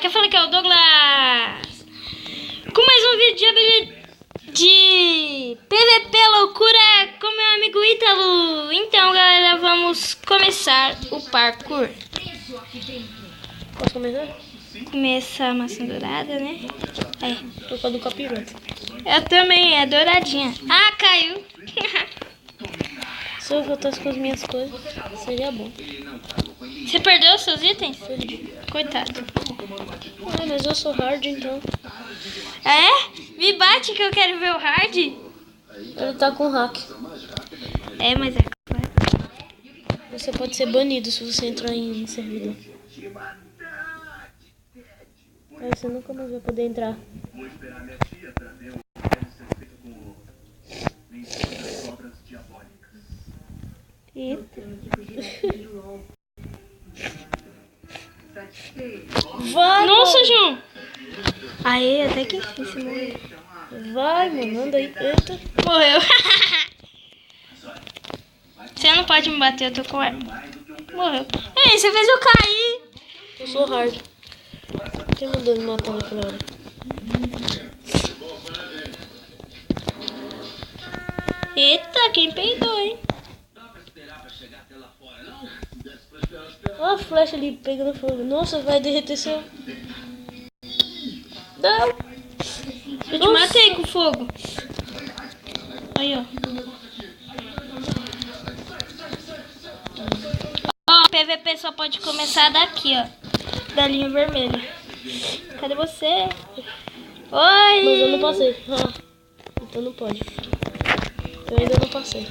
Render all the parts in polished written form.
Quer falar que é o Douglas? Com mais um vídeo de PVP loucura com meu amigo Ítalo. Então, galera, vamos começar o parkour. Posso começar? Começar a maçã dourada, né? É. Tô com a do capiroto. Eu também, é douradinha. Ah, caiu. Se eu voltasse com as minhas coisas, seria bom. Você perdeu os seus itens? Perdi. Coitado. Ah, mas eu sou hard, então. Ah, é? Me bate que eu quero ver o hard. Ele tá com hack. É, mas é claro. Você pode ser banido se você entrar em servidor. Aí você nunca mais vai poder entrar. Eita. Vai, Nossa, mano. João. Aê, até que enfim você morreu. Vai, mano. Anda aí. Eita. Morreu. Você não pode me bater, eu tô com arma. Morreu. Ei, você fez eu cair. Eu sou hard. Quem mandou me matar naquela hora? Eita, quem peidou, hein? Olha a flecha ali pegando fogo. Nossa, vai derreter seu... Não. Eu te matei com fogo. Aí, ó. Ó, PVP só pode começar daqui, ó. Da linha vermelha. Cadê você? Oi! Mas eu não passei. Ah, então não pode. Eu ainda não passei.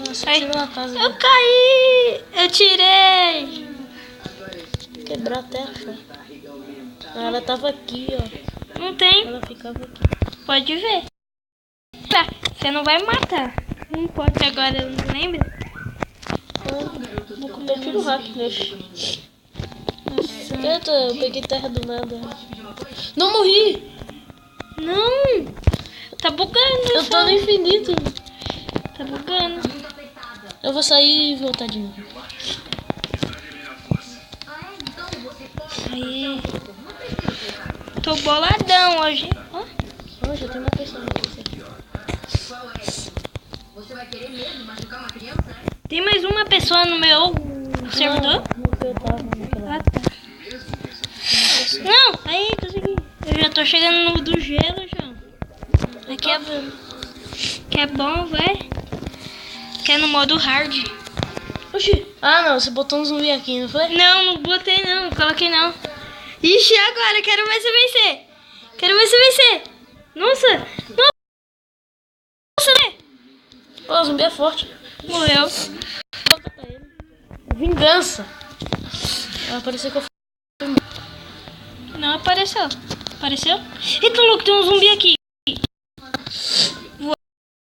Nossa, Ai, tirou a casa. eu caí! Eu tirei! Quebrar a terra. Ah, ela tava aqui, ó. Não tem? Ela ficava aqui. Pode ver. Tá, você não vai me matar. Não pode agora, não lembra? Vou comer o tiro hack, né? Eita, eu peguei terra do nada. Não morri! Não! Tá bugando. Eu tô no infinito. Tá bugando. Eu vou sair e voltar de novo. Aí. Tô boladão hoje. Ó. Oh, já tem uma pessoa aqui. Tem mais uma pessoa no meu servidor? No que eu tava naquela. Ah, tá. Não, aí, consegui. Eu já tô chegando no do gelo, João. Aqui é bom. Que é bom, vai. Que é no modo hard. Oxi. Ah, não. Você botou um zumbi aqui, não foi? Não, não botei não, coloquei não. Ixi, agora, quero ver você vencer. Quero ver você vencer. Nossa, nossa, né? Pô, o zumbi é forte. Morreu. Vingança. Apareceu que eu fui. Não apareceu. Apareceu? Eita, louco, tem um zumbi aqui.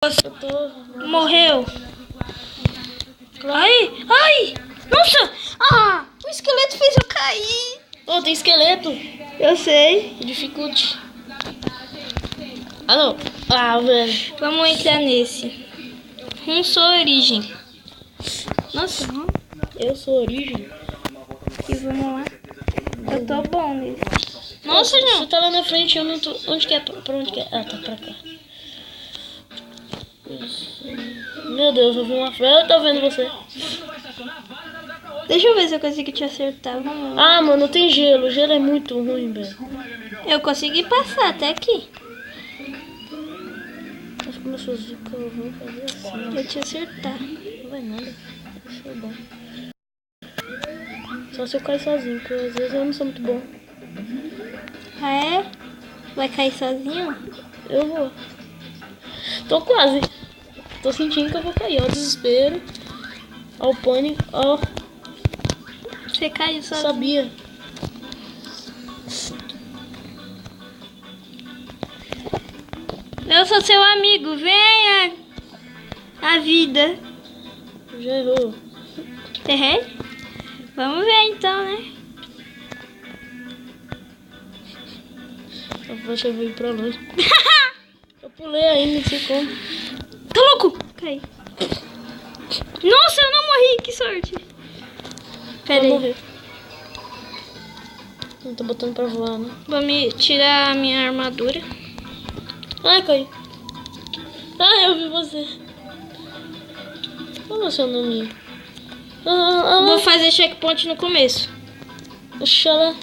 Eu tô... Morreu. Ai, ai. Nossa. Ah, o esqueleto fez eu cair. Oh, tem esqueleto. Eu sei. Dificulte. Ah, não. Ah, velho. Vamos entrar nesse. Sua origem. Nossa, não. Eu sou origem. E vamos lá. Eu tô bom nesse. Nossa, Você não. tá lá na frente, eu não tô... Onde que é? Pra onde que é? Ah, tá pra cá. Isso. Meu Deus, eu vi uma fera. Eu tô vendo você. Deixa eu ver se eu consigo te acertar. Vamos lá. Ah, mano, tem gelo. O gelo é muito ruim, velho. Eu consegui passar até aqui. Acho que meus zuca eu vou fazer assim. Eu te acertar. Não vai nada. Isso é bom. Só se eu cair sozinho, porque às vezes eu não sou muito bom. Ah, é? Vai cair sozinho? Eu vou. Tô quase. Tô sentindo que eu vou cair. Ó, o desespero. Ó, o pânico. Ó, Você caiu sozinho. sabia. Eu sou seu amigo. Venha. A vida. Já errou. Errei? Vamos ver então, né? A flecha veio pra longe. Eu pulei ainda, não sei como. Tá louco? Caí. Nossa, eu não morri. que sorte. Pera Vai aí. morrer. Não tô botando pra voar, né? Vou me tirar a minha armadura. Ai, caí. Ah, eu vi você. Qual é o seu nome? Vou fazer checkpoint no começo. Oxalá.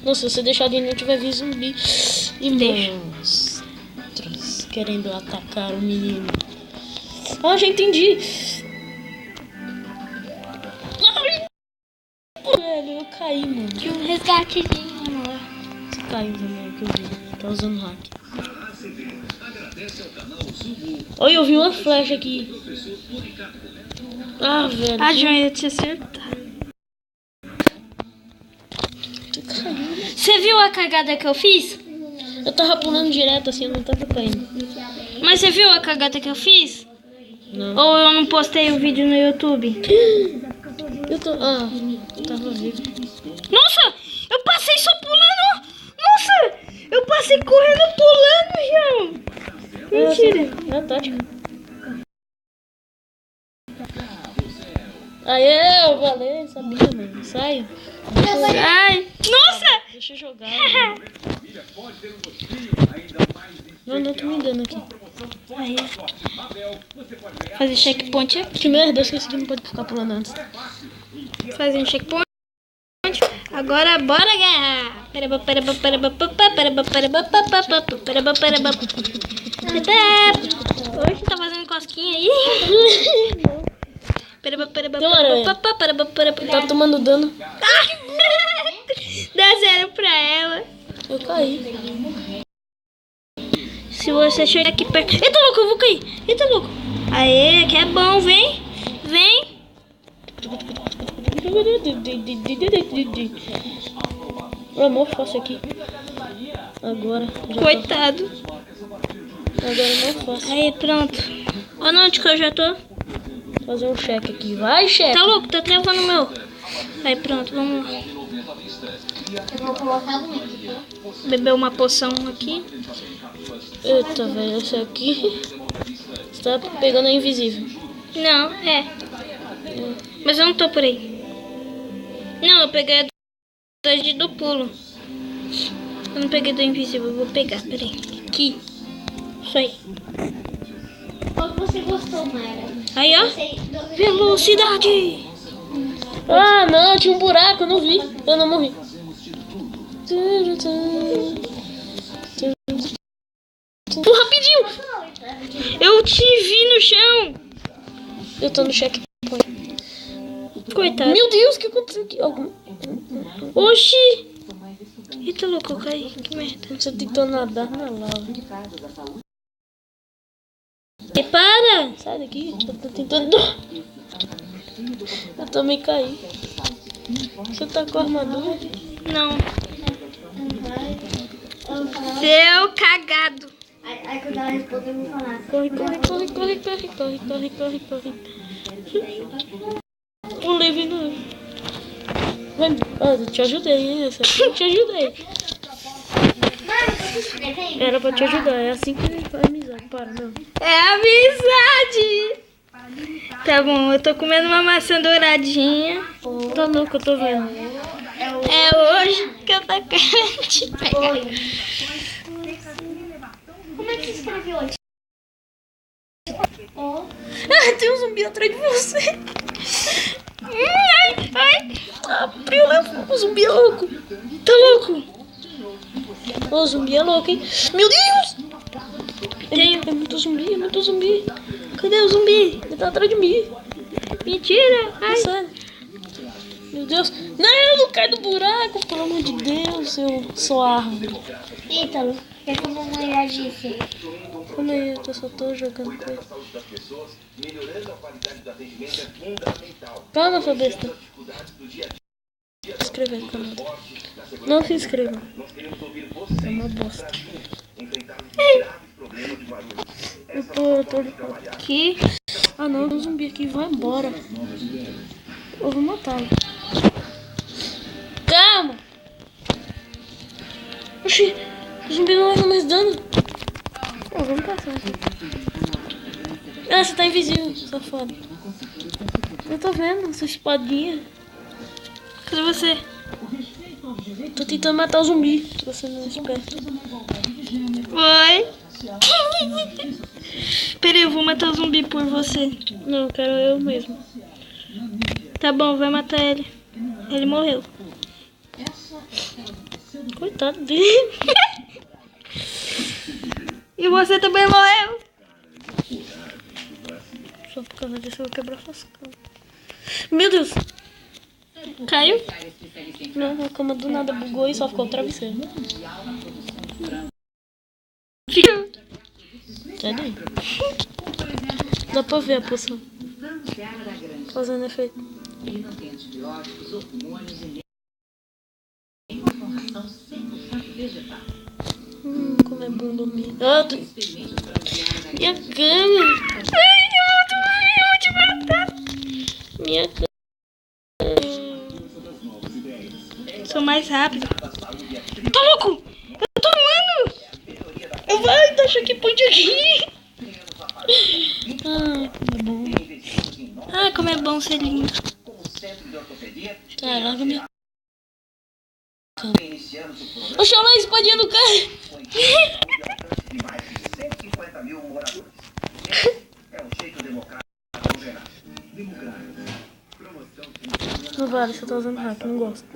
Nossa, se você deixar de noite vai vir zumbi. E monstros querendo atacar o menino. Ah, já entendi. Ai, velho, eu caí, mano. Tinha um resgatezinho, amor. Você caiu também, que eu vi. Tá usando hack. Olha, eu vi uma flecha aqui. Ah, velho. Ah, João, ia te acertar. Tu caiu. Você viu a cagada que eu fiz? Eu tava pulando direto assim, eu não tava caindo. Mas você viu a cagada que eu fiz? Não. Ou eu não postei o vídeo no YouTube? Eu tô. Ah, eu tava vivo. Nossa, eu passei só pulando. Nossa, eu passei correndo pulando, João. Mentira. É a tática. Aê, eu valeu, sabia, mano. Sai. Ai, nossa. Deixa eu jogar. Mano. Não, tô me engano aqui. Aí. Fazer checkpoint aqui. Que merda, eu esqueci que não pode ficar pulando antes. Fazer um checkpoint. Agora bora ganhar. Hoje tá fazendo cosquinha aí. Tá tomando dano. Dá 0 pra ela. Eu caí. Se você chegar aqui perto. Eita louco, eu vou cair. Eita louco. Aê, que é bom, vem. Vem. Amor, faço aqui. Agora. Já Coitado. Agora eu não faço. Aí, pronto. Olha onde que eu já tô. Fazer um cheque aqui. Vai, cheque. Tá louco, tá travando o meu. Aí, pronto, vamos lá. Eu vou colocar muito. Beber uma poção aqui. Eita, velho, esse aqui. Você tá pegando a invisível. Não, é. Mas eu não tô por aí. Não, eu peguei a do pulo. Eu não peguei do invisível, eu vou pegar, peraí. Aqui. Isso aí. Qual que você gostou, Mayra? Aí, ó. Velocidade. Ah, não, tinha um buraco, eu não vi. Eu não morri. Rapidinho. Eu te vi no chão. Eu tô no cheque. Coitado. Meu Deus, o que aconteceu aqui? Oxi. Eita, louco, eu caí. Que merda. Você tentou nadar na lava. E para. Sai daqui. Eu tô tentando. Eu também caí. Você tá com armadura? Não. Seu cagado. Aí quando ela responder, eu vou falar. Corre, corre, corre, corre, corre, corre, corre, corre, corre. Pulei vindo. Eu te ajudei, hein? Eu te ajudei. Era pra te ajudar, é assim que faz amizade. Para, não. É amizade. Tá bom, eu tô comendo uma maçã douradinha. Tá louco, eu tô vendo. É hoje que eu tô querendo te pegar. Como é que se escreve hoje? Ah, tem um zumbi atrás de você. Ai, ai. Abriu, o zumbi é louco. Tá louco? O zumbi é louco, hein? Meu Deus! Tem. É muito zumbi, é muito zumbi. Cadê o zumbi? Ele tá atrás de mim. Mentira. Ai. Sério. Meu Deus. Não, não cai do buraco, pelo amor de Deus, eu sou árvore. Ítalo, é como a mulher disse. Calma aí, eu só tô jogando com ele. Calma, sua besta. Se inscreva no canal. Não se inscreva. É uma bosta. Eu tô... Aqui. Ah não, tem um zumbi aqui, vai embora. Eu vou matá-lo. Calma! Oxi, o zumbi não leva mais dano. Vamos passar aqui. Ah, você tá invisível, safado. Eu tô vendo, sua espadinha. Cadê você? Tô tentando matar o zumbi, se você não é esperto. Oi. Peraí, eu vou matar o zumbi por você. Não, eu quero eu mesmo. Tá bom, vai matar ele. Ele morreu. Coitado dele. E você também morreu. Só por causa disso eu vou quebrar suas camas. Meu Deus! Caiu? Não, a cama do nada bugou e só ficou o travesseiro. Fica. Sai daí. Dá pra ver a poção. Fazendo efeito. Como é bom dormir. Ah, minha cama! Ai, eu vou te matar. Minha cama. Sou mais rápido. Tá louco? Eu tô voando. Vai, tá checkpoint aqui. Ah, como é bom. Ah, como é bom ser lindo. Tá, larga minha cama. Oxe, olha lá a espadinha do cara. Não vale, você tá usando hack, não gosto.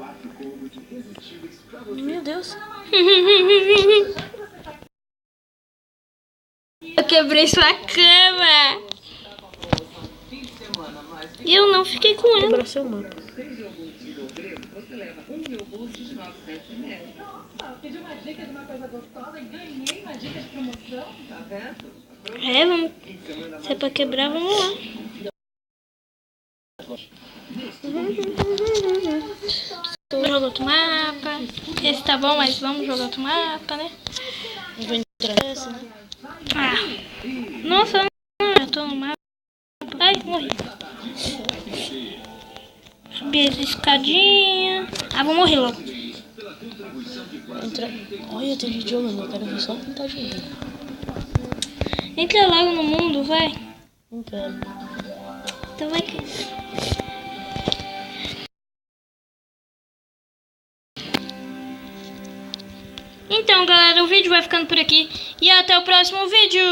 Meu Deus. Eu quebrei sua cama. E eu não fiquei com ela. Quebrar seu mapa. É, vamos. Se é pra quebrar, vamos lá. Vamos jogar outro mapa. Esse tá bom, mas vamos jogar outro mapa, né? Eu vou entrar nessa, né? Ah. Nossa, eu tô no mapa. Ai, morri. Subir essa escadinha. Ah, vou morrer logo. Entra. Olha, tem gente jogando, eu quero ver só quem tá jogando. Entra logo no mundo, vai. Não quero. Então vai que... Então, galera, o vídeo vai ficando por aqui. E até o próximo vídeo.